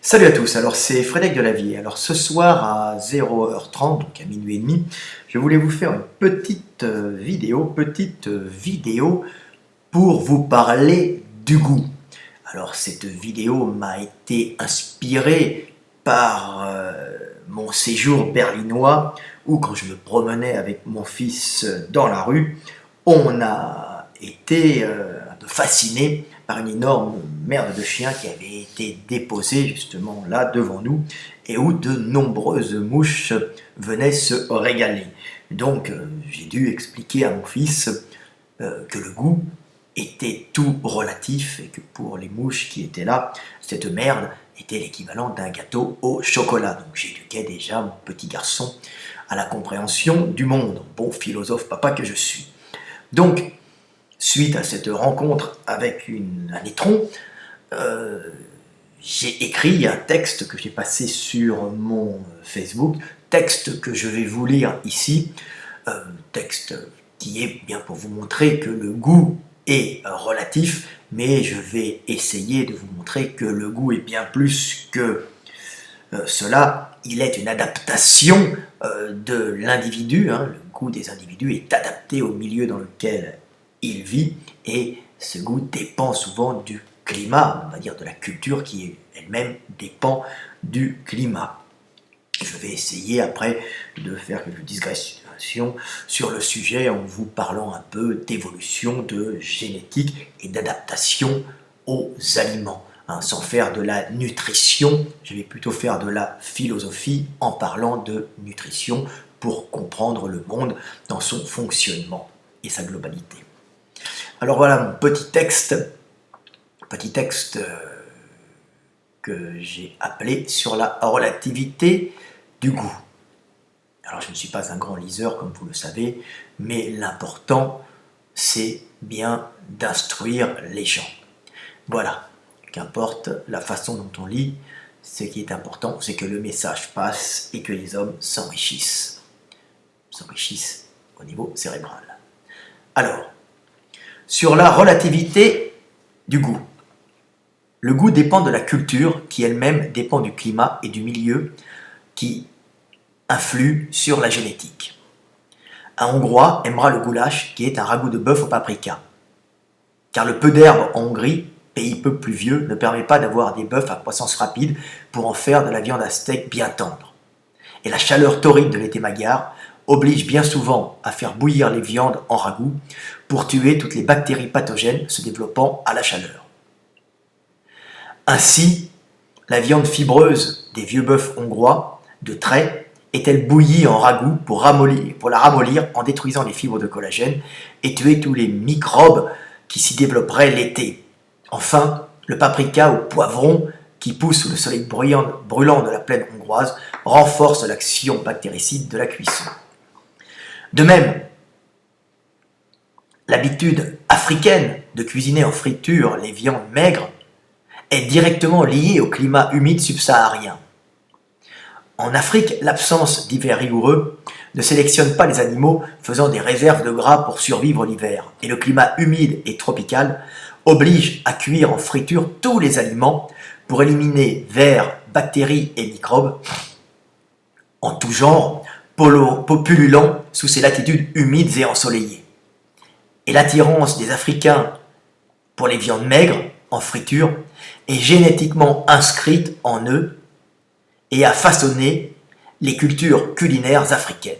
Salut à tous, alors c'est Frédéric Delavier. Alors ce soir à 0h30, donc à minuit et demi, je voulais vous faire une petite vidéo pour vous parler du goût. Alors cette vidéo m'a été inspirée par mon séjour berlinois où quand je me promenais avec mon fils dans la rue, on a été un peu fasciné par une énorme merde de chien qui avait été déposée justement là devant nous et où de nombreuses mouches venaient se régaler. Donc j'ai dû expliquer à mon fils que le goût était tout relatif et que pour les mouches qui étaient là, cette merde était l'équivalent d'un gâteau au chocolat. Donc j'éduquais déjà mon petit garçon à la compréhension du monde, bon philosophe papa que je suis. Donc, suite à cette rencontre avec un étron, j'ai écrit un texte que j'ai passé sur mon Facebook, texte que je vais vous lire ici, texte qui est bien pour vous montrer que le goût est relatif, mais je vais essayer de vous montrer que le goût est bien plus que cela. Il est une adaptation de l'individu, hein. Le goût des individus est adapté au milieu dans lequel il vit, et ce goût dépend souvent du climat, on va dire de la culture qui elle-même dépend du climat. Je vais essayer après de faire quelques digressions sur le sujet en vous parlant un peu d'évolution, de génétique et d'adaptation aux aliments. Sans faire de la nutrition, je vais plutôt faire de la philosophie en parlant de nutrition pour comprendre le monde dans son fonctionnement et sa globalité. Alors voilà mon petit texte que j'ai appelé sur la relativité du goût. Alors je ne suis pas un grand liseur comme vous le savez, mais l'important c'est bien d'instruire les gens. Voilà, qu'importe la façon dont on lit, ce qui est important c'est que le message passe et que les hommes s'enrichissent au niveau cérébral. Alors, sur la relativité du goût. Le goût dépend de la culture qui elle-même dépend du climat et du milieu qui influe sur la génétique. Un Hongrois aimera le goulash qui est un ragoût de bœuf au paprika. Car le peu d'herbe en Hongrie, pays peu pluvieux, ne permet pas d'avoir des bœufs à croissance rapide pour en faire de la viande à steak bien tendre. Et la chaleur torride de l'été magyar oblige bien souvent à faire bouillir les viandes en ragoût pour tuer toutes les bactéries pathogènes se développant à la chaleur. Ainsi, la viande fibreuse des vieux bœufs hongrois de trait est-elle bouillie en ragoût pour la ramollir en détruisant les fibres de collagène et tuer tous les microbes qui s'y développeraient l'été. Enfin, le paprika ou poivron qui pousse sous le soleil brûlant de la plaine hongroise renforce l'action bactéricide de la cuisson. De même, l'habitude africaine de cuisiner en friture les viandes maigres est directement liée au climat humide subsaharien. En Afrique, l'absence d'hiver rigoureux ne sélectionne pas les animaux faisant des réserves de gras pour survivre l'hiver, et le climat humide et tropical oblige à cuire en friture tous les aliments pour éliminer vers, bactéries et microbes en tout genre, pullulant sous ces latitudes humides et ensoleillées. Et l'attirance des Africains pour les viandes maigres, en friture, est génétiquement inscrite en eux et a façonné les cultures culinaires africaines.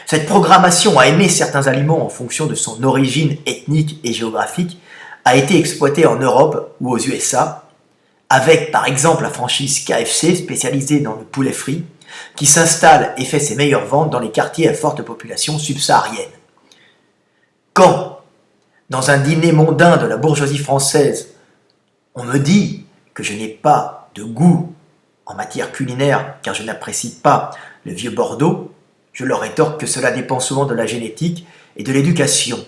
Cette programmation à aimer certains aliments en fonction de son origine ethnique et géographique a été exploitée en Europe ou aux USA, avec par exemple la franchise KFC spécialisée dans le poulet frit, qui s'installe et fait ses meilleures ventes dans les quartiers à forte population subsaharienne. Quand, dans un dîner mondain de la bourgeoisie française, on me dit que je n'ai pas de goût en matière culinaire car je n'apprécie pas le vieux Bordeaux, je leur rétorque que cela dépend souvent de la génétique et de l'éducation,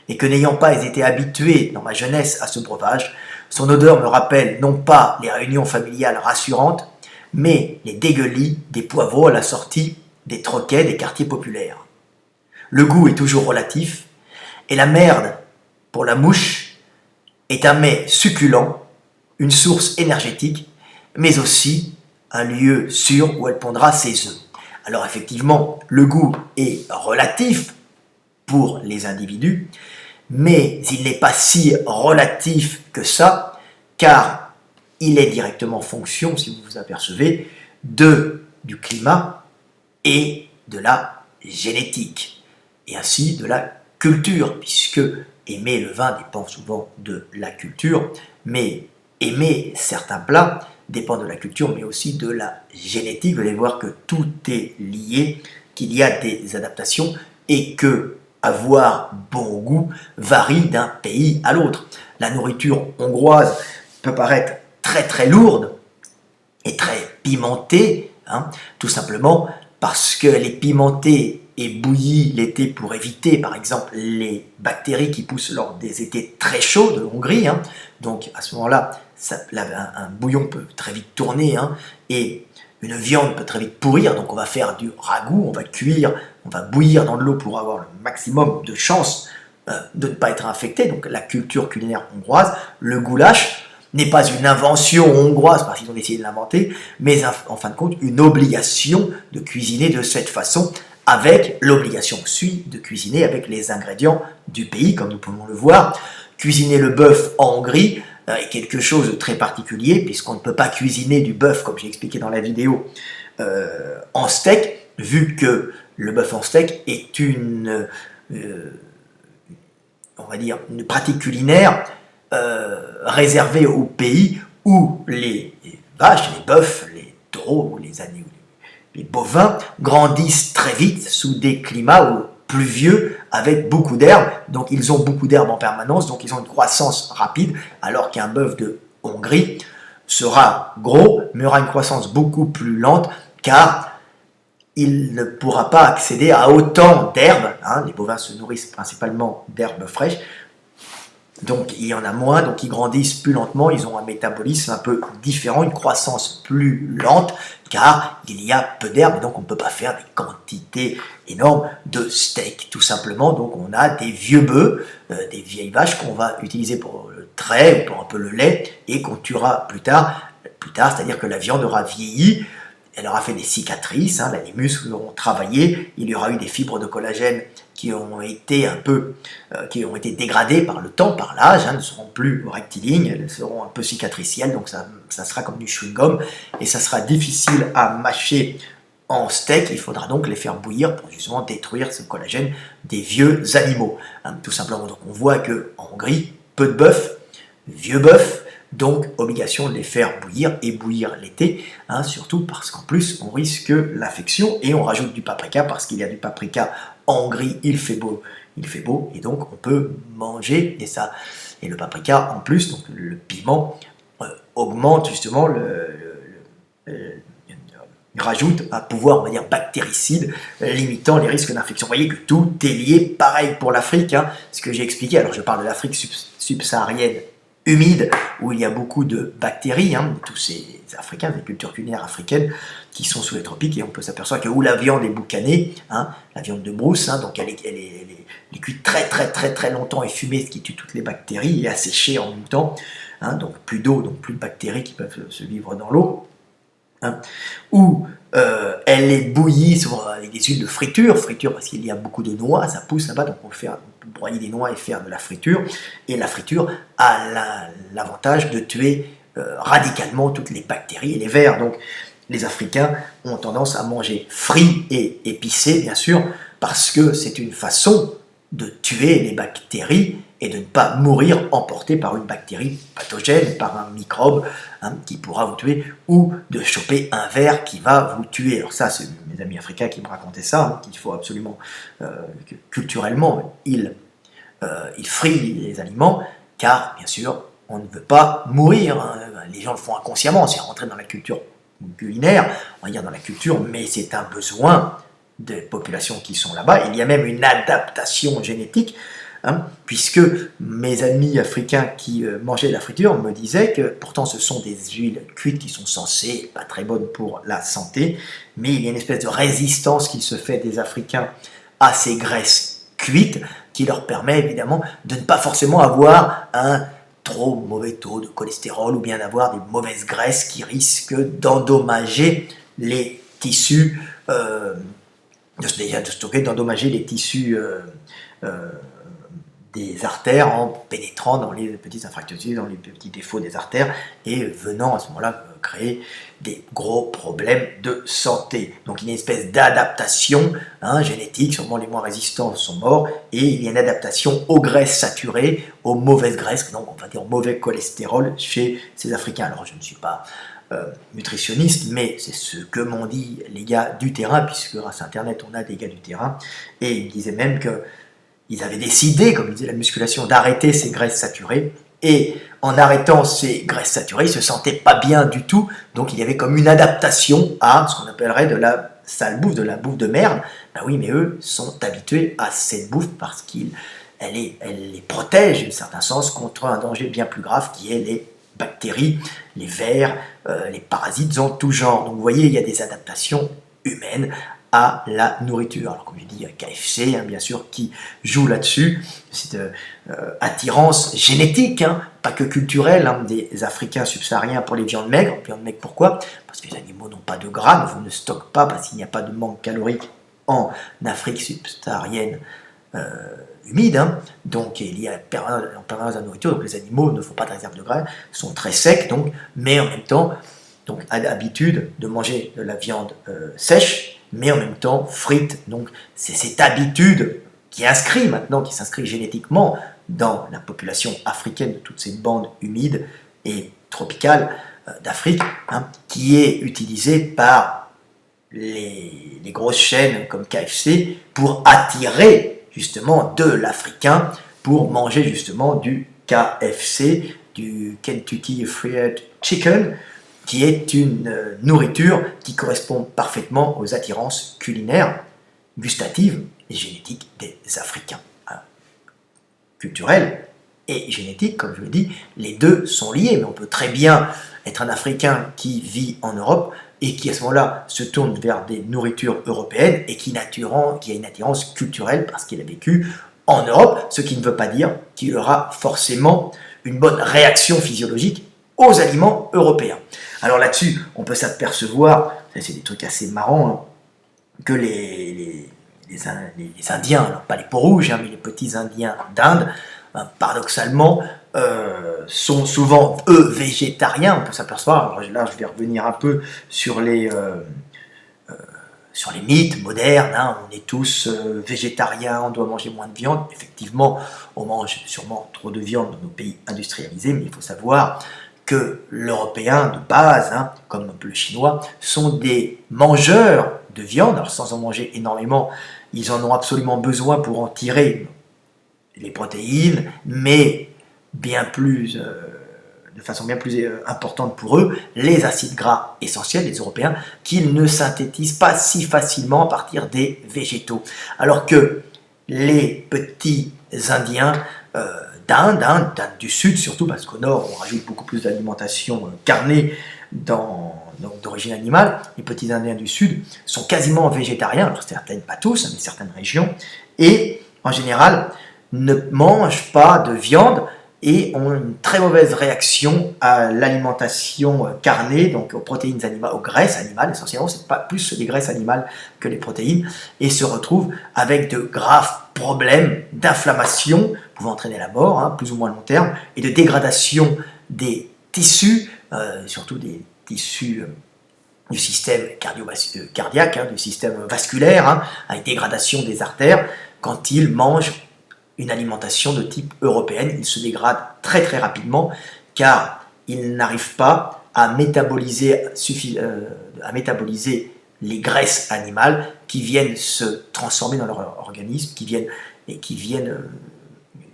et que n'ayant pas été habitué dans ma jeunesse à ce breuvage, son odeur me rappelle non pas les réunions familiales rassurantes, mais les dégueulis des poivrons à la sortie des troquets des quartiers populaires. Le goût est toujours relatif, et la merde pour la mouche est un mets succulent, une source énergétique, mais aussi un lieu sûr où elle pondra ses œufs. Alors effectivement, le goût est relatif pour les individus, mais il n'est pas si relatif que ça, car il est directement fonction, si vous vous apercevez, du climat et de la génétique, et ainsi de la culture, puisque aimer le vin dépend souvent de la culture, mais aimer certains plats dépend de la culture, mais aussi de la génétique. Vous allez voir que tout est lié, qu'il y a des adaptations et que avoir bon goût varie d'un pays à l'autre. La nourriture hongroise peut paraître très très lourde et très pimentée, tout simplement parce qu'elle est pimentée et bouillie l'été pour éviter, par exemple, les bactéries qui poussent lors des étés très chauds de Hongrie. Donc à ce moment-là, un bouillon peut très vite tourner et une viande peut très vite pourrir. Donc on va faire du ragoût, on va cuire, on va bouillir dans de l'eau pour avoir le maximum de chances de ne pas être infecté. Donc la culture culinaire hongroise, le goulash, n'est pas une invention hongroise parce qu'ils ont essayé de l'inventer, mais en fin de compte une obligation de cuisiner de cette façon, avec l'obligation suit de cuisiner avec les ingrédients du pays, comme nous pouvons le voir. Cuisiner le bœuf en Hongrie est quelque chose de très particulier, puisqu'on ne peut pas cuisiner du bœuf, comme j'ai expliqué dans la vidéo, en steak, vu que le bœuf en steak est une pratique culinaire réservée aux pays où les vaches, les bœufs, les taureaux, les agneaux, les bovins grandissent très vite sous des climats pluvieux avec beaucoup d'herbes. Donc ils ont beaucoup d'herbes en permanence, donc ils ont une croissance rapide, alors qu'un bœuf de Hongrie sera gros, mais aura une croissance beaucoup plus lente, car il ne pourra pas accéder à autant d'herbes. Les bovins se nourrissent principalement d'herbes fraîches, donc il y en a moins, donc ils grandissent plus lentement, ils ont un métabolisme un peu différent, une croissance plus lente, car il y a peu d'herbe, et donc on ne peut pas faire des quantités énormes de steak, tout simplement. Donc on a des vieux bœufs, des vieilles vaches qu'on va utiliser pour le trait, ou pour un peu le lait, et qu'on tuera plus tard, c'est-à-dire que la viande aura vieilli, elle aura fait des cicatrices, les muscles auront travaillé, il y aura eu des fibres de collagène qui ont été dégradées par le temps, par l'âge, ne seront plus rectilignes, elles seront un peu cicatricielles, donc ça sera comme du chewing-gum, et ça sera difficile à mâcher en steak. Il faudra donc les faire bouillir pour justement détruire ce collagène des vieux animaux. Tout simplement, donc on voit qu'en Hongrie, peu de bœuf, vieux bœuf, donc obligation de les faire bouillir, et bouillir l'été, surtout parce qu'en plus on risque l'infection, et on rajoute du paprika parce qu'il y a du paprika en Hongrie, il fait beau, et donc on peut manger, et le paprika en plus, donc le piment, augmente justement rajoute un pouvoir, on va dire, bactéricide, limitant les risques d'infection. Vous voyez que tout est lié, pareil pour l'Afrique, ce que j'ai expliqué. Alors je parle de l'Afrique subsaharienne humide, où il y a beaucoup de bactéries, tous ces Africains, des cultures culinaires africaines qui sont sous les tropiques, et on peut s'apercevoir que où la viande est boucanée, la viande de brousse, donc elle est cuite très très très très longtemps et fumée, ce qui tue toutes les bactéries, et asséchée en même temps, donc plus d'eau, donc plus de bactéries qui peuvent se vivre dans l'eau, où elle est bouillie avec des huiles de friture parce qu'il y a beaucoup de noix, ça pousse là-bas, donc on peut broyer des noix et faire de la friture, et la friture a l'avantage de tuer radicalement toutes les bactéries et les vers. Donc les Africains ont tendance à manger frit et épicé, bien sûr, parce que c'est une façon de tuer les bactéries et de ne pas mourir emporté par une bactérie pathogène, par un microbe qui pourra vous tuer, ou de choper un ver qui va vous tuer. Alors ça, c'est mes amis africains qui me racontaient ça, qu'il faut absolument, culturellement, ils frient les aliments, car bien sûr, on ne veut pas mourir. Les gens le font inconsciemment, c'est rentré dans la culture culinaire, on va dire dans la culture, mais c'est un besoin des populations qui sont là-bas. Il y a même une adaptation génétique, puisque mes amis africains qui mangeaient de la friture me disaient que pourtant ce sont des huiles cuites qui sont censées pas très bonnes pour la santé, mais il y a une espèce de résistance qui se fait des Africains à ces graisses cuites, qui leur permet évidemment de ne pas forcément avoir un trop mauvais taux de cholestérol ou bien d'avoir des mauvaises graisses qui risquent d'endommager les tissus, d'endommager les tissus des artères en pénétrant dans les petites infractuosités, dans les petits défauts des artères et venant à ce moment-là créer des gros problèmes de santé. Donc il y a une espèce d'adaptation génétique, sûrement les moins résistants sont morts, et il y a une adaptation aux graisses saturées, aux mauvaises graisses, donc on va dire au mauvais cholestérol chez ces Africains. Alors je ne suis pas nutritionniste, mais c'est ce que m'ont dit les gars du terrain, puisque grâce à Internet on a des gars du terrain, et ils me disaient même que ils avaient décidé, comme disait la musculation, d'arrêter ces graisses saturées. Et en arrêtant ces graisses saturées, ils ne se sentaient pas bien du tout. Donc il y avait comme une adaptation à ce qu'on appellerait de la sale bouffe, de la bouffe de merde. Ben oui, mais eux sont habitués à cette bouffe parce qu'elle les protège, d'un certain sens, contre un danger bien plus grave qui est les bactéries, les vers, les parasites en tout genre. Donc vous voyez, il y a des adaptations humaines à la nourriture. Alors comme je dis, il y a KFC, bien sûr, qui joue là-dessus. Cette attirance génétique, pas que culturelle, des Africains subsahariens pour les viandes maigres. Viandes maigres, pourquoi? Parce que les animaux n'ont pas de gras, ne stockent pas, parce qu'il n'y a pas de manque calorique en Afrique subsaharienne humide. Donc il y a en permanence de la nourriture, donc les animaux ne font pas de réserve de gras, sont très secs, donc, mais en même temps, donc, a l'habitude de manger de la viande sèche, mais en même temps frite. Donc c'est cette habitude qui s'inscrit génétiquement dans la population africaine de toutes ces bandes humides et tropicales d'Afrique, qui est utilisée par les grosses chaînes comme KFC pour attirer justement de l'Africain pour manger justement du KFC, du Kentucky Fried Chicken, qui est une nourriture qui correspond parfaitement aux attirances culinaires, gustatives et génétiques des Africains. Culturelles et génétiques, comme je le dis, les deux sont liés, mais on peut très bien être un Africain qui vit en Europe et qui à ce moment-là se tourne vers des nourritures européennes et qui a une attirance culturelle parce qu'il a vécu en Europe, ce qui ne veut pas dire qu'il aura forcément une bonne réaction physiologique aux aliments européens. Alors là-dessus, on peut s'apercevoir, c'est des trucs assez marrants, que les Indiens, alors pas les peaux rouges, mais les petits Indiens d'Inde, paradoxalement, sont souvent, eux, végétariens. On peut s'apercevoir, alors là je vais revenir un peu sur les mythes modernes, on est tous végétariens, on doit manger moins de viande. Effectivement, on mange sûrement trop de viande dans nos pays industrialisés, mais il faut savoir que l'Européen de base, comme un peu le Chinois, sont des mangeurs de viande. Alors sans en manger énormément, ils en ont absolument besoin pour en tirer les protéines, mais de façon bien plus importante pour eux, les acides gras essentiels, les Européens, qu'ils ne synthétisent pas si facilement à partir des végétaux. Alors que les petits Indiens d'Inde du Sud surtout, parce qu'au Nord on rajoute beaucoup plus d'alimentation carnée d'origine animale, les petits Indiens du Sud sont quasiment végétariens, alors certaines, pas tous, mais certaines régions, et en général ne mangent pas de viande et ont une très mauvaise réaction à l'alimentation carnée, donc aux protéines animales, aux graisses animales, essentiellement, c'est pas plus les graisses animales que les protéines, et se retrouvent avec de graves problèmes d'inflammation, pouvant entraîner la mort, plus ou moins à long terme, et de dégradation des tissus, surtout des tissus du système cardiaque, du système vasculaire, avec dégradation des artères, quand ils mangent une alimentation de type européenne. Ils se dégradent très très rapidement car ils n'arrivent pas à métaboliser les graisses animales qui viennent se transformer dans leur organisme, qui viennent,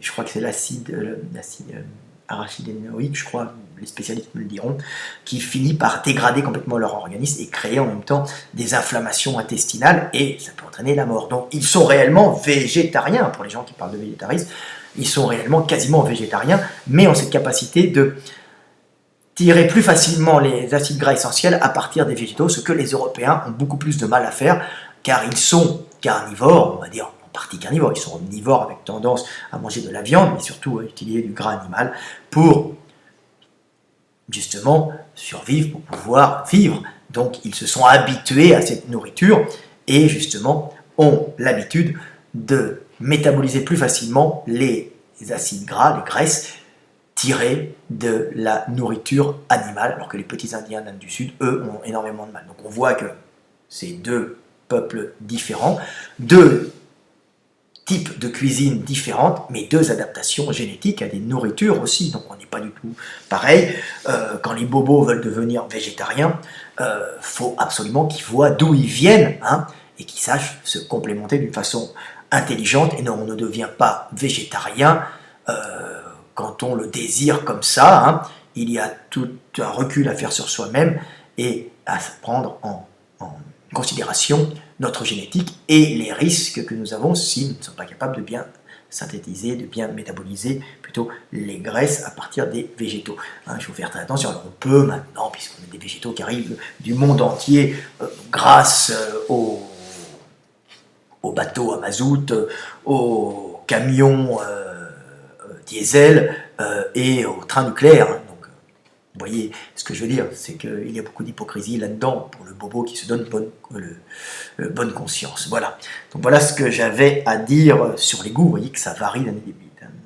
je crois que c'est l'acide arachidénoïque, je crois, les spécialistes me le diront, qui finit par dégrader complètement leur organisme et créer en même temps des inflammations intestinales et ça peut entraîner la mort. Donc ils sont réellement végétariens, pour les gens qui parlent de végétarisme, ils sont réellement quasiment végétariens, mais ont cette capacité de tirer plus facilement les acides gras essentiels à partir des végétaux, ce que les Européens ont beaucoup plus de mal à faire, car ils sont carnivores, on partie carnivore, ils sont omnivores avec tendance à manger de la viande, mais surtout à utiliser du gras animal pour justement survivre, pour pouvoir vivre. Donc ils se sont habitués à cette nourriture et justement ont l'habitude de métaboliser plus facilement les acides gras, les graisses tirées de la nourriture animale, alors que les petits Indiens d'Inde du Sud, eux, ont énormément de mal. Donc on voit que ces deux peuples différents, deux types de cuisine différentes, mais deux adaptations génétiques à des nourritures aussi, donc on n'est pas du tout pareil. Quand les bobos veulent devenir végétariens, faut absolument qu'ils voient d'où ils viennent, hein, et qu'ils sachent se complémenter d'une façon intelligente, et non, on ne devient pas végétarien quand on le désire comme ça, hein. Il y a tout un recul à faire sur soi-même et à prendre en considération notre génétique et les risques que nous avons si nous ne sommes pas capables de bien synthétiser, de bien métaboliser plutôt les graisses à partir des végétaux. Hein, il faut faire très attention. Alors on peut maintenant, puisqu'on a des végétaux qui arrivent du monde entier grâce aux bateaux à mazout, aux camions diesel et aux trains nucléaires. Hein. Vous voyez ce que je veux dire, c'est qu'il y a beaucoup d'hypocrisie là-dedans pour le bobo qui se donne bonne conscience. Voilà. Donc voilà ce que j'avais à dire sur les goûts. Vous voyez que ça varie d'un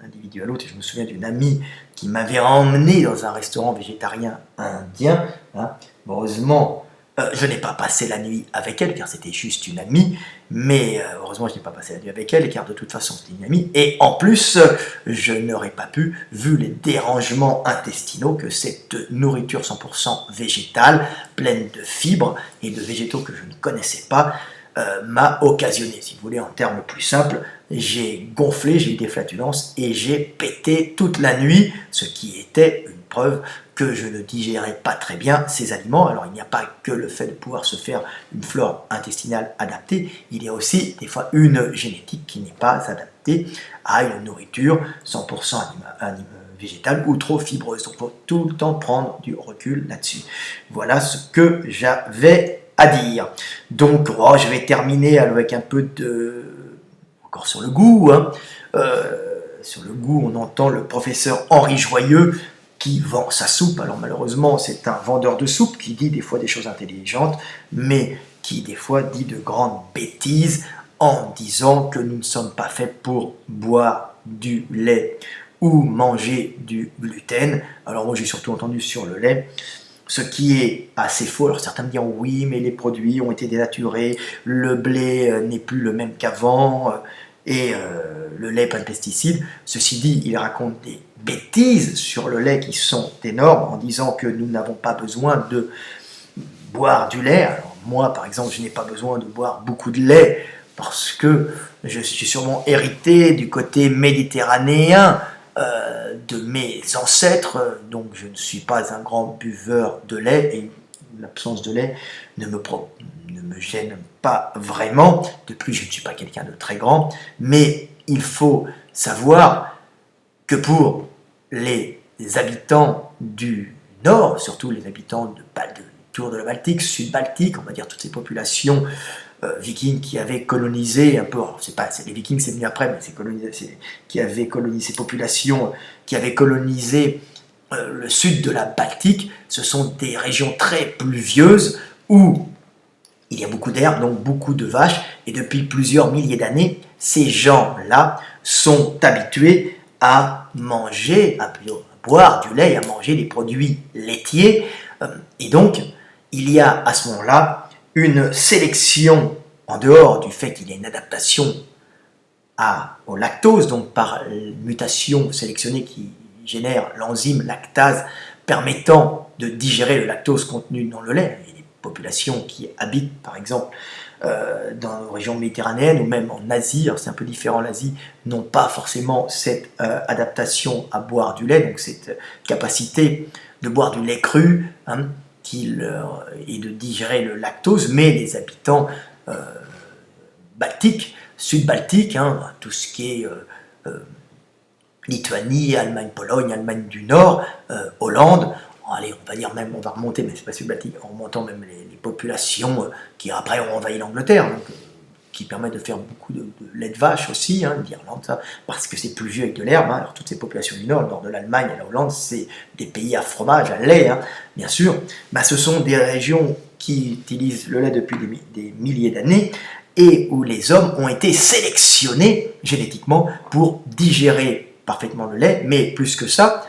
individu à l'autre. Je me souviens d'une amie qui m'avait emmené dans un restaurant végétarien indien. Hein. Bon, heureusement, je n'ai pas passé la nuit avec elle, car c'était juste une amie, mais heureusement je n'ai pas passé la nuit avec elle, car de toute façon c'était une amie, et en plus, je n'aurais pas pu, vu les dérangements intestinaux que cette nourriture 100% végétale, pleine de fibres et de végétaux que je ne connaissais pas, m'a occasionné. Si vous voulez, en termes plus simples, j'ai gonflé, j'ai eu des flatulences, et j'ai pété toute la nuit, ce qui était une preuve que je ne digérais pas très bien ces aliments. Alors il n'y a pas que le fait de pouvoir se faire une flore intestinale adaptée, il y a aussi des fois une génétique qui n'est pas adaptée à une nourriture 100% végétale ou trop fibreuse. Donc il faut tout le temps prendre du recul là-dessus. Voilà ce que j'avais à dire. Donc je vais terminer avec un peu de... encore sur le goût. Hein. Sur le goût, on entend le professeur Henri Joyeux qui vend sa soupe. Alors malheureusement, c'est un vendeur de soupe qui dit des fois des choses intelligentes, mais qui des fois dit de grandes bêtises en disant que nous ne sommes pas faits pour boire du lait ou manger du gluten. Alors moi j'ai surtout entendu sur le lait, ce qui est assez faux. Alors certains me diront oui, mais les produits ont été dénaturés, le blé n'est plus le même qu'avant, et le lait pas de pesticides. Ceci dit, il raconte des bêtises sur le lait qui sont énormes en disant que nous n'avons pas besoin de boire du lait. Alors moi par exemple, je n'ai pas besoin de boire beaucoup de lait parce que je suis sûrement hérité du côté méditerranéen de mes ancêtres, donc je ne suis pas un grand buveur de lait et l'absence de lait ne me gêne pas vraiment. De plus, je ne suis pas quelqu'un de très grand, mais il faut savoir que pour les habitants du Nord, surtout les habitants autour de la Baltique, Sud-Baltique, on va dire toutes ces populations vikings qui avaient colonisé un peu, les vikings c'est venu après, mais qui avaient colonisé ces populations, qui avaient colonisé le sud de la Baltique, ce sont des régions très pluvieuses où il y a beaucoup d'herbes, donc beaucoup de vaches, et depuis plusieurs milliers d'années, ces gens-là sont habitués à manger, à boire du lait, à manger des produits laitiers, et donc il y a à ce moment-là une sélection, en dehors du fait qu'il y a une adaptation au lactose, donc par mutation sélectionnée qui génère l'enzyme lactase permettant de digérer le lactose contenu dans le lait. Il y a des populations qui habitent par exemple dans les régions méditerranéennes ou même en Asie, alors c'est un peu différent l'Asie, n'ont pas forcément cette adaptation à boire du lait, donc cette capacité de boire du lait cru, hein, et de digérer le lactose, mais les habitants baltiques, sud-baltiques, hein, tout ce qui est Lituanie, Allemagne, Pologne, Allemagne du Nord, Hollande, allez, on va dire même, on va remonter, mais c'est pas sud-baltique, en remontant même les populations qui après ont envahi l'Angleterre, donc qui permet de faire beaucoup de lait de vache aussi, hein, l'Irlande, ça, parce que c'est pluvieux avec de l'herbe. Hein. Alors toutes ces populations du nord, le nord de l'Allemagne et la Hollande, c'est des pays à fromage, à lait, hein, bien sûr. Bah, ce sont des régions qui utilisent le lait depuis des milliers d'années et où les hommes ont été sélectionnés génétiquement pour digérer parfaitement le lait, mais plus que ça,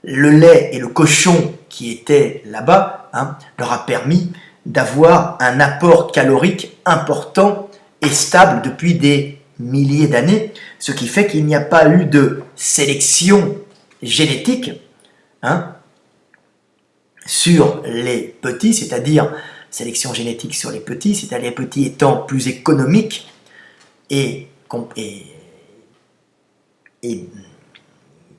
le lait et le cochon qui étaient là-bas, hein, leur a permis d'avoir un apport calorique important et stable depuis des milliers d'années, ce qui fait qu'il n'y a pas eu de sélection génétique, hein, sur les petits, c'est-à-dire sélection génétique sur les petits, c'est-à-dire les petits étant plus économiques et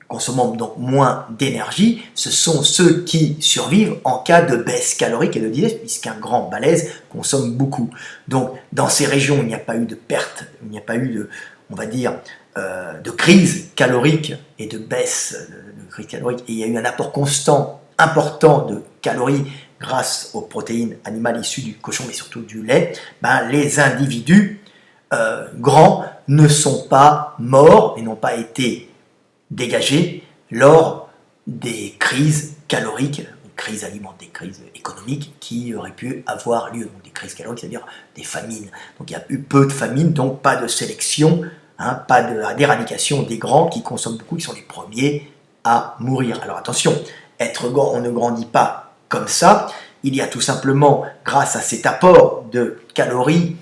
consommant donc moins d'énergie, ce sont ceux qui survivent en cas de baisse calorique et de diète, puisqu'un grand balèze consomme beaucoup. Donc, dans ces régions, il n'y a pas eu de perte, il n'y a pas eu de, on va dire, de crise calorique et de baisse de crise calorique, et il y a eu un apport constant, important de calories grâce aux protéines animales issues du cochon, mais surtout du lait. Ben, les individus grands ne sont pas morts et n'ont pas été dégagés lors des crises caloriques, des crises alimentaires, des crises économiques qui auraient pu avoir lieu. Donc des crises caloriques, c'est-à-dire des famines. Donc il y a eu peu de famines, donc pas de sélection, hein, pas d'éradication des grands qui consomment beaucoup, qui sont les premiers à mourir. Alors attention, être grand, on ne grandit pas comme ça. Il y a tout simplement, grâce à cet apport de calories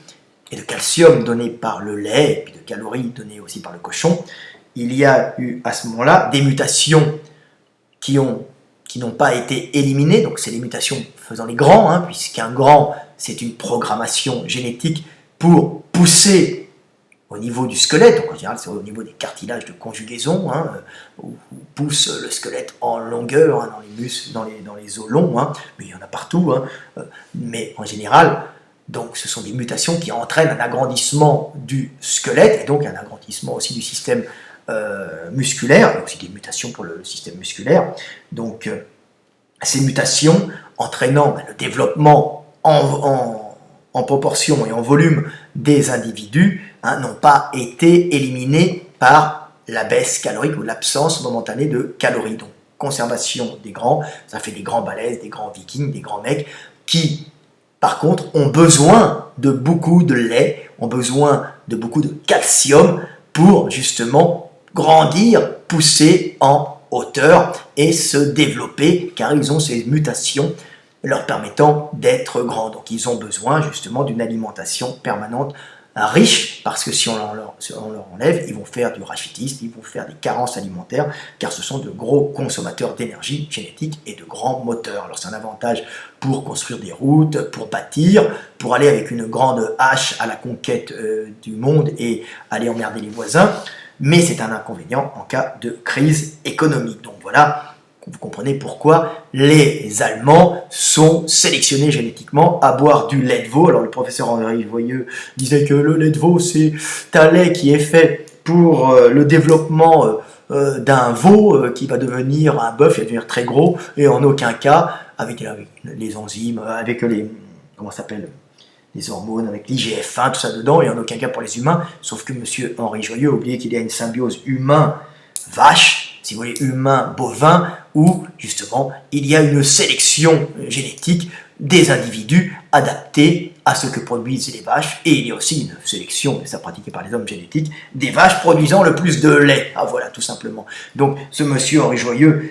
et de calcium donné par le lait, et puis de calories données aussi par le cochon, il y a eu à ce moment-là des mutations qui n'ont pas été éliminées, donc c'est les mutations faisant les grands, hein, puisqu'un grand, c'est une programmation génétique pour pousser au niveau du squelette, donc en général c'est au niveau des cartilages de conjugaison, hein, où pousse le squelette en longueur, hein, dans les muscles, dans les os longs, hein, mais il y en a partout, hein, mais en général, donc ce sont des mutations qui entraînent un agrandissement du squelette, et donc un agrandissement aussi du système musculaire, il y a aussi des mutations pour le système musculaire. Donc ces mutations entraînant le développement en proportion et en volume des individus, hein, n'ont pas été éliminés par la baisse calorique ou l'absence momentanée de calories. Donc conservation des grands, ça fait des grands balèzes, des grands vikings, des grands mecs qui par contre ont besoin de beaucoup de lait, ont besoin de beaucoup de calcium pour justement grandir, pousser en hauteur et se développer, car ils ont ces mutations leur permettant d'être grands. Donc ils ont besoin justement d'une alimentation permanente riche, parce que si on leur enlève, ils vont faire du rachitisme, ils vont faire des carences alimentaires, car ce sont de gros consommateurs d'énergie génétique et de grands moteurs. Alors c'est un avantage pour construire des routes, pour bâtir, pour aller avec une grande hache à la conquête du monde et aller emmerder les voisins, mais c'est un inconvénient en cas de crise économique. Donc voilà, vous comprenez pourquoi les Allemands sont sélectionnés génétiquement à boire du lait de veau. Alors le professeur Henri Joyeux disait que le lait de veau, c'est un lait qui est fait pour le développement d'un veau qui va devenir un bœuf, il va devenir très gros, et en aucun cas, avec les enzymes, avec les... comment ça s'appelle, les hormones, avec l'IGF-1, tout ça dedans, et en aucun cas pour les humains, sauf que M. Henri Joyeux a oublié qu'il y a une symbiose humain-vache, si vous voulez, humain-bovin, où justement il y a une sélection génétique des individus adaptés à ce que produisent les vaches, et il y a aussi une sélection, et ça pratiquée par les hommes génétiques, des vaches produisant le plus de lait. Ah voilà, tout simplement. Donc ce monsieur Henri Joyeux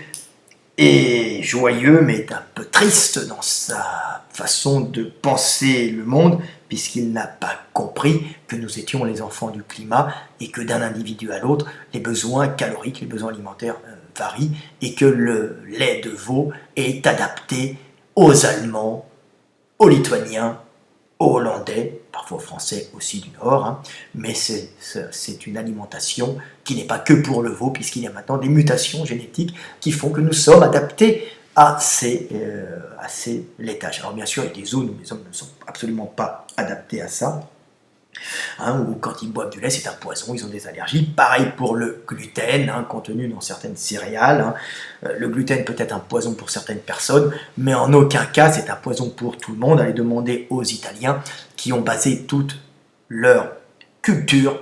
est joyeux, mais est un peu triste dans sa façon de penser le monde, puisqu'il n'a pas compris que nous étions les enfants du climat et que d'un individu à l'autre, les besoins caloriques, les besoins alimentaires varient, et que le lait de veau est adapté aux Allemands, aux Lituaniens, aux Hollandais, parfois aux Français aussi du Nord, hein, mais c'est une alimentation qui n'est pas que pour le veau, puisqu'il y a maintenant des mutations génétiques qui font que nous sommes adaptés à ces laitages. Alors bien sûr, il y a des zones où les hommes ne sont absolument pas adaptés à ça, hein, ou quand ils boivent du lait, c'est un poison, ils ont des allergies. Pareil pour le gluten, hein, contenu dans certaines céréales. Hein. Le gluten peut être un poison pour certaines personnes, mais en aucun cas c'est un poison pour tout le monde. Allez demander aux Italiens qui ont basé toute leur culture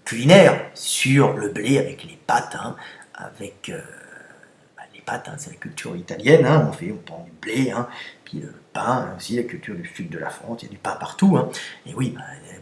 culinaire sur le blé avec les pâtes, hein, avec les pâtes, hein, c'est la culture italienne, hein, on prend du blé, hein, puis le pain, aussi la culture du sud de la France, il y a du pain partout, hein, et oui,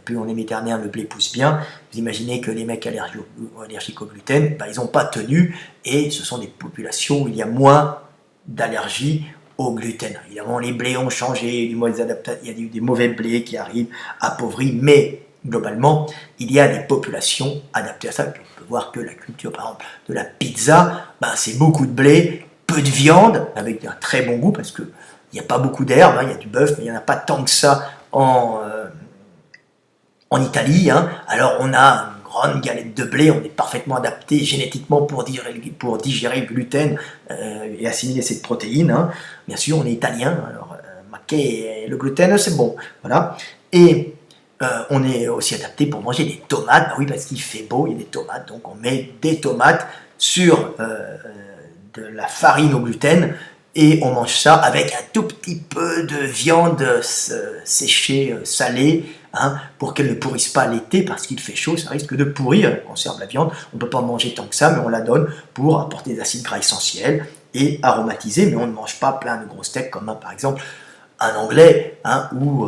plus on est méditerranéen, le blé pousse bien. Vous imaginez que les mecs allergiques au gluten, ils n'ont pas tenu, et ce sont des populations où il y a moins d'allergies au gluten. Évidemment, les blés ont changé, il y a eu des mauvais blés qui arrivent, appauvris, mais globalement, il y a des populations adaptées à ça. Puis on peut voir que la culture, par exemple, de la pizza, c'est beaucoup de blé, peu de viande, avec un très bon goût, parce qu'il n'y a pas beaucoup d'herbes, hein, il y a du bœuf, mais il n'y en a pas tant que ça en Italie. Hein. Alors on a une grande galette de blé, on est parfaitement adapté génétiquement pour digérer le gluten et assimiler cette protéine. Hein. Bien sûr, on est italien, alors le gluten, c'est bon. Voilà. Et on est aussi adapté pour manger des tomates, oui, parce qu'il fait beau, il y a des tomates, donc on met des tomates sur de la farine au gluten, et on mange ça avec un tout petit peu de viande séchée, salée, hein, pour qu'elle ne pourrisse pas l'été, parce qu'il fait chaud, ça risque de pourrir. On conserve la viande, on ne peut pas en manger tant que ça, mais on la donne pour apporter des acides gras essentiels et aromatiser, mais on ne mange pas plein de gros steaks comme par exemple un Anglais, hein, ou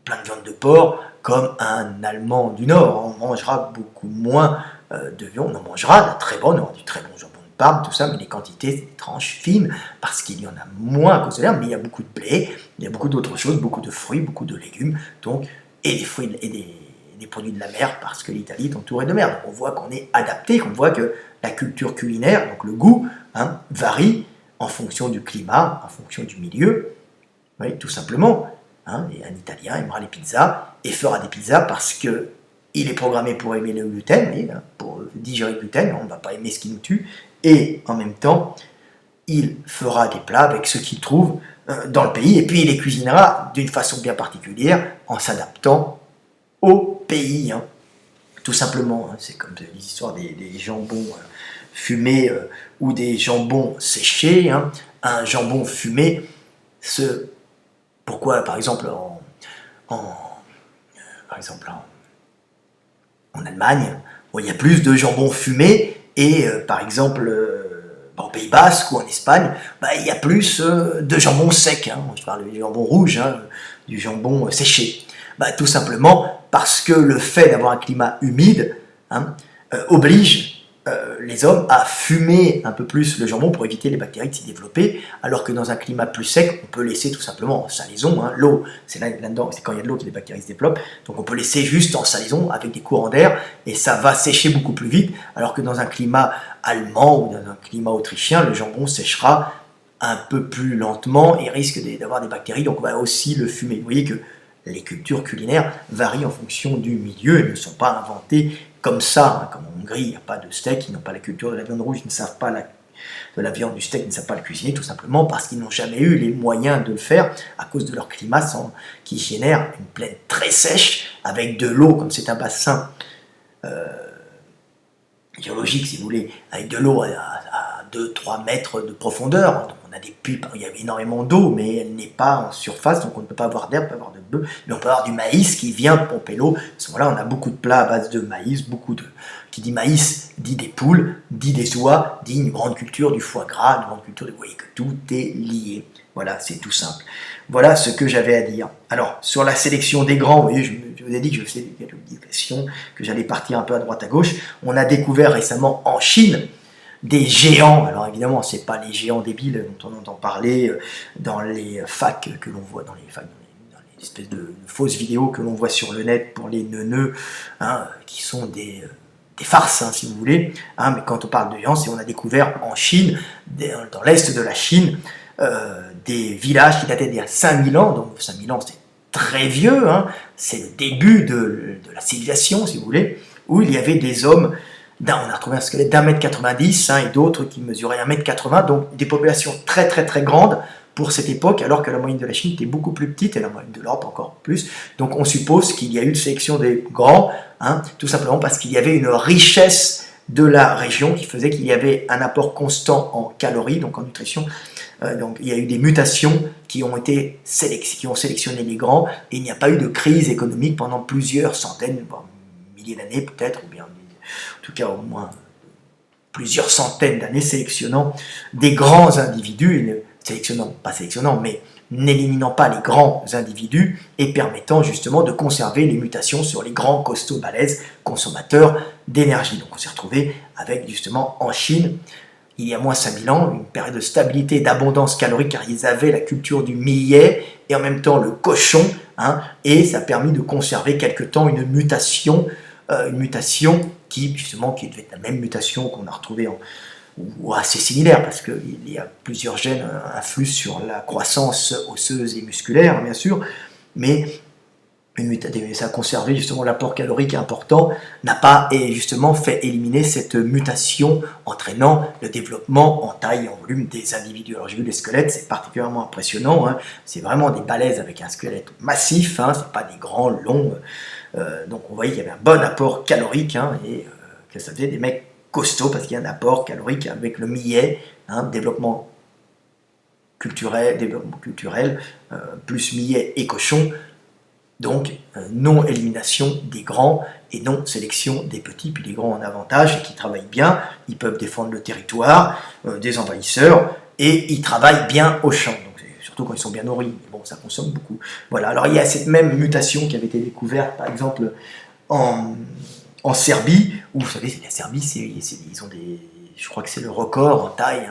plein de viande de porc comme un Allemand du Nord. On mangera beaucoup moins de viande, on en mangera de la très bonne, du très bon jambon de Parme, tout ça, mais les quantités, c'est des tranches fines, parce qu'il y en a moins à cause de l'herbe, mais il y a beaucoup de blé, il y a beaucoup d'autres choses, beaucoup de fruits, beaucoup de légumes, donc, et des fruits et des produits de la mer, parce que l'Italie est entourée de mer. Donc on voit qu'on est adapté, qu'on voit que la culture culinaire, donc le goût, hein, varie en fonction du climat, en fonction du milieu, oui, tout simplement. Hein, et un Italien aimera les pizzas et fera des pizzas parce qu'il est programmé pour aimer le gluten, et pour digérer le gluten, on ne va pas aimer ce qui nous tue, et en même temps, il fera des plats avec ce qu'il trouve dans le pays, et puis il les cuisinera d'une façon bien particulière en s'adaptant au pays. Hein. Tout simplement, hein, c'est comme l'histoire des jambons fumés ou des jambons séchés. Hein. Un jambon fumé, pourquoi, par exemple, en Allemagne, il y a plus de jambon fumé, et par exemple, au Pays Basque ou en Espagne, il y a plus de jambon sec. Hein. Je parle du jambon rouge, hein, du jambon séché. Tout simplement parce que le fait d'avoir un climat humide, hein, oblige les hommes à fumer un peu plus le jambon pour éviter les bactéries de s'y développer, alors que dans un climat plus sec, on peut laisser tout simplement en salaison. Hein, l'eau, c'est là-dedans, c'est quand il y a de l'eau que les bactéries se développent, donc on peut laisser juste en salaison avec des courants d'air, et ça va sécher beaucoup plus vite, alors que dans un climat allemand ou dans un climat autrichien, le jambon séchera un peu plus lentement et risque d'avoir des bactéries, donc on va aussi le fumer. Vous voyez que les cultures culinaires varient en fonction du milieu et ne sont pas inventées comme ça. Hein, comme en Hongrie, il n'y a pas de steak, ils n'ont pas la culture de la viande rouge, ils ne savent pas de la viande du steak, ils ne savent pas le cuisiner, tout simplement parce qu'ils n'ont jamais eu les moyens de le faire à cause de leur climat qui génère une plaine très sèche avec de l'eau, comme c'est un bassin géologique, si vous voulez, avec de l'eau à 2-3 mètres de profondeur. Donc on a des puits, il y a énormément d'eau, mais elle n'est pas en surface, donc on ne peut pas avoir d'herbe, on peut avoir de bœuf, mais on peut avoir du maïs qui vient pomper l'eau. À ce moment-là, on a beaucoup de plats à base de maïs, qui dit maïs, dit des poules, dit des oies, dit une grande culture du foie gras, une grande culture vous voyez que tout est lié. Voilà, c'est tout simple. Voilà ce que j'avais à dire. Alors, sur la sélection des grands, vous voyez, je vous ai dit que je faisais quelques digressions, que j'allais partir un peu à droite à gauche. On a découvert récemment en Chine des géants. Alors évidemment, ce n'est pas les géants débiles dont on entend parler dans les facs que l'on voit, dans les espèces de fausses vidéos que l'on voit sur le net pour les neuneux, hein, qui sont des farces, hein, si vous voulez. Hein, mais quand on parle de géants, on a découvert en Chine, dans l'est de la Chine, des villages qui dataient d'il y a 5000 ans. Donc 5000 ans, c'est très vieux. Hein, c'est le début de la civilisation, si vous voulez, où il y avait des hommes. On a retrouvé un squelette d'1,90 m, hein, et d'autres qui mesuraient 1,80 m, donc des populations très très très grandes pour cette époque, alors que la moyenne de la Chine était beaucoup plus petite, et la moyenne de l'Europe encore plus. Donc on suppose qu'il y a eu une sélection des grands, hein, tout simplement parce qu'il y avait une richesse de la région qui faisait qu'il y avait un apport constant en calories, donc en nutrition. Donc il y a eu des mutations qui ont sélectionné les grands, et il n'y a pas eu de crise économique pendant plusieurs centaines, voire milliers d'années peut-être, ou bien en tout cas au moins plusieurs centaines d'années, sélectionnant des grands individus, pas sélectionnant, mais n'éliminant pas les grands individus et permettant justement de conserver les mutations sur les grands costauds balèzes consommateurs d'énergie. Donc on s'est retrouvé avec justement en Chine, il y a moins 5000 ans, une période de stabilité et d'abondance calorique car ils avaient la culture du millet et en même temps le cochon, et ça a permis de conserver quelque temps une mutation qui justement qui devait être la même mutation qu'on a retrouvée ou assez similaire, parce qu'il y a plusieurs gènes influent sur la croissance osseuse et musculaire, bien sûr, mais ça a conservé justement l'apport calorique important, n'a pas justement fait éliminer cette mutation entraînant le développement en taille et en volume des individus. Alors j'ai vu les squelettes, c'est particulièrement impressionnant, c'est vraiment des balèzes avec un squelette massif, c'est pas des grands, longs, donc on voyait qu'il y avait un bon apport calorique, et que ça faisait des mecs costauds parce qu'il y a un apport calorique avec le millet, développement culturel, plus millet et cochon. Donc, non-élimination des grands et non-sélection des petits, puis les grands ont un avantage, c'est qu'ils travaillent bien, ils peuvent défendre le territoire des envahisseurs, et ils travaillent bien au champ, donc, surtout quand ils sont bien nourris, mais bon, ça consomme beaucoup. Voilà, alors il y a cette même mutation qui avait été découverte, par exemple, en Serbie, où, vous savez, la Serbie, ils ont je crois que c'est le record en taille,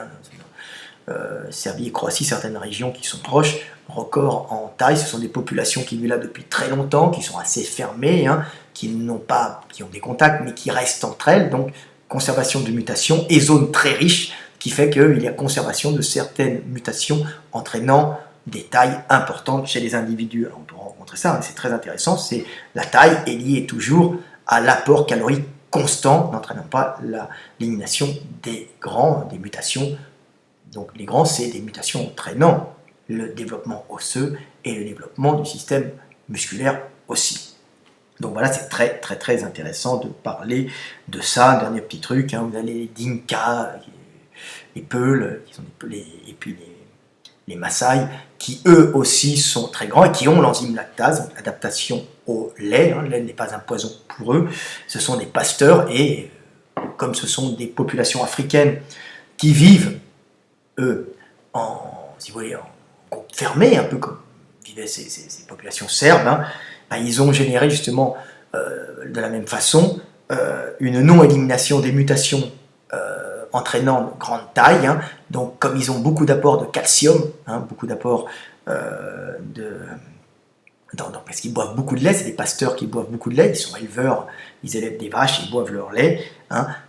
Serbie et Croatie, certaines régions qui sont proches, record en taille, ce sont des populations qui vivent là depuis très longtemps, qui sont assez fermées, qui ont des contacts, mais qui restent entre elles, donc conservation de mutations et zone très riche, qui fait qu'il y a conservation de certaines mutations entraînant des tailles importantes chez les individus. Alors on peut rencontrer ça, c'est très intéressant, c'est la taille est liée toujours à l'apport calorique constant, n'entraînant pas l'élimination des grands, des mutations. Donc les grands, c'est des mutations entraînant le développement osseux et le développement du système musculaire aussi. Donc voilà, c'est très très très intéressant de parler de ça. Dernier petit truc, vous avez les Dinka, les Peuls, et puis les Maasai, qui eux aussi sont très grands et qui ont l'enzyme lactase, donc l'adaptation au lait. Le lait n'est pas un poison pour eux. Ce sont des pasteurs et comme ce sont des populations africaines qui vivent eux, si vous voulez, en groupe fermé, un peu comme vivaient ces populations serbes, ils ont généré justement de la même façon une non-élimination des mutations entraînant de grande taille. Donc comme ils ont beaucoup d'apports de calcium, beaucoup d'apports parce qu'ils boivent beaucoup de lait, c'est des pasteurs qui boivent beaucoup de lait, ils sont éleveurs, ils élèvent des vaches, ils boivent leur lait,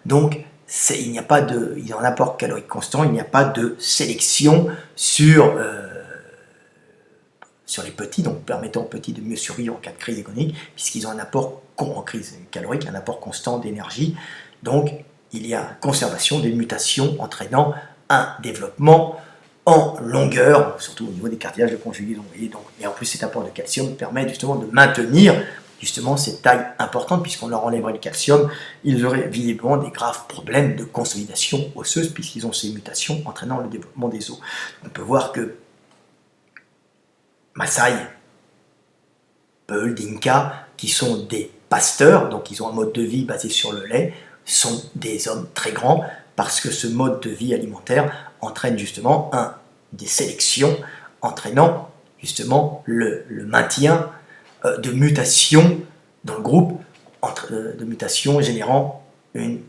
donc il n'y a pas ils ont un apport calorique constant, il n'y a pas de sélection sur les petits, donc permettant aux petits de mieux survivre en cas de crise économique, puisqu'ils ont un apport en crise calorique, un apport constant d'énergie. Donc il y a conservation des mutations entraînant un développement en longueur, surtout au niveau des cartilages de conjugaison. Et en plus cet apport de calcium permet justement de maintenir justement cette taille importante, puisqu'on leur enlèverait le calcium, ils auraient visiblement des graves problèmes de consolidation osseuse, puisqu'ils ont ces mutations entraînant le développement des os. On peut voir que Maasai, Peul, Dinka, qui sont des pasteurs, donc ils ont un mode de vie basé sur le lait, sont des hommes très grands, parce que ce mode de vie alimentaire entraîne justement des sélections entraînant justement le maintien de mutations dans le groupe, de mutations générant une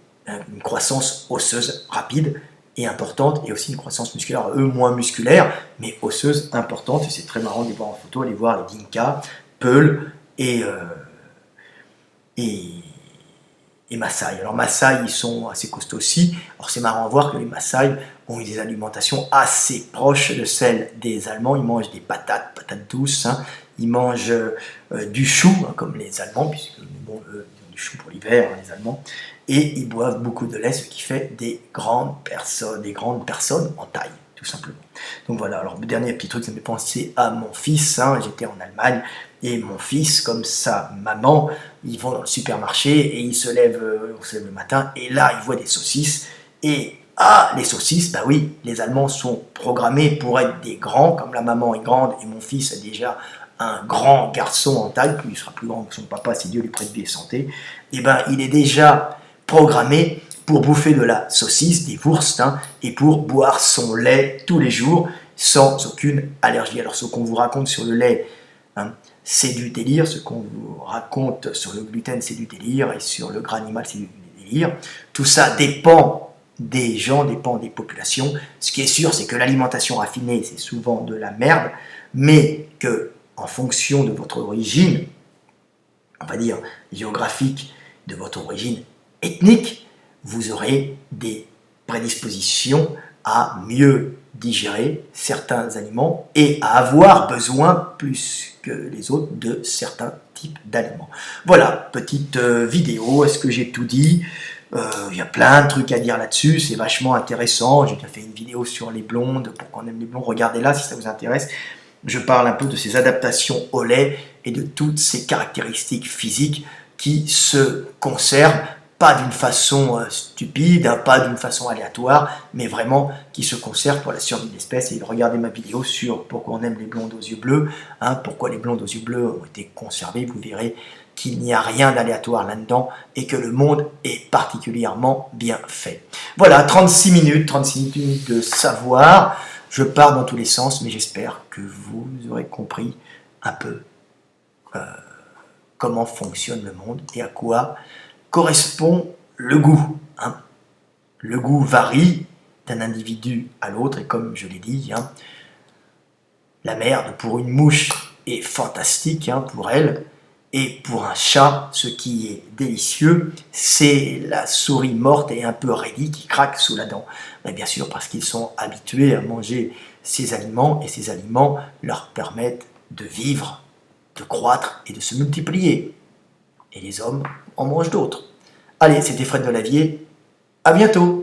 croissance osseuse rapide et importante, et aussi une croissance musculaire, eux moins musculaire, mais osseuse importante. C'est très marrant de les voir en photo, aller voir les Dinka, Peul et Maasai. Alors Maasai, ils sont assez costauds aussi. Alors c'est marrant de voir que les Maasai ont des alimentations assez proches de celles des Allemands. Ils mangent des patates douces, ils mangent du chou, comme les Allemands, puisque ils ont du chou pour l'hiver, les Allemands, et ils boivent beaucoup de lait, ce qui fait des grandes personnes en taille, tout simplement. Donc voilà, alors le dernier petit truc, ça me fait penser à mon fils, hein. J'étais en Allemagne, et mon fils, comme sa maman, ils vont dans le supermarché, et on se lève le matin, et là, ils voient des saucisses, et ah, les saucisses, bah oui, les Allemands sont programmés pour être des grands, comme la maman est grande, et mon fils est déjà un grand garçon en taille, puis il sera plus grand que son papa si Dieu lui prête vie et santé, et ben il est déjà programmé pour bouffer de la saucisse, des Wurst, hein, et pour boire son lait tous les jours sans aucune allergie. Alors ce qu'on vous raconte sur le lait, hein, c'est du délire, ce qu'on vous raconte sur le gluten, c'est du délire, et sur le gras animal, c'est du délire. Tout ça dépend des gens, dépend des populations. Ce qui est sûr, c'est que l'alimentation raffinée, c'est souvent de la merde, mais que en fonction de votre origine, on va dire géographique, de votre origine ethnique, vous aurez des prédispositions à mieux digérer certains aliments et à avoir besoin plus que les autres de certains types d'aliments. Voilà, petite vidéo, est-ce que j'ai tout dit? Il y a plein de trucs à dire là-dessus, c'est vachement intéressant. J'ai déjà fait une vidéo sur les blondes, pourquoi on aime les blondes, regardez-la si ça vous intéresse. Je parle un peu de ces adaptations au lait et de toutes ces caractéristiques physiques qui se conservent, pas d'une façon stupide, hein, pas d'une façon aléatoire, mais vraiment qui se conservent pour la survie de l'espèce. Et regardez ma vidéo sur pourquoi on aime les blondes aux yeux bleus, hein, pourquoi les blondes aux yeux bleus ont été conservées, vous verrez qu'il n'y a rien d'aléatoire là-dedans et que le monde est particulièrement bien fait. Voilà, 36 minutes de savoir. Je pars dans tous les sens, mais j'espère que vous aurez compris un peu comment fonctionne le monde et à quoi correspond le goût. Hein. Le goût varie d'un individu à l'autre et comme je l'ai dit, hein, la merde pour une mouche est fantastique, hein, pour elle. Et pour un chat, ce qui est délicieux, c'est la souris morte et un peu raidie qui craque sous la dent. Mais bien sûr, parce qu'ils sont habitués à manger ces aliments, et ces aliments leur permettent de vivre, de croître et de se multiplier. Et les hommes en mangent d'autres. Allez, c'était Fred Delavier, à bientôt!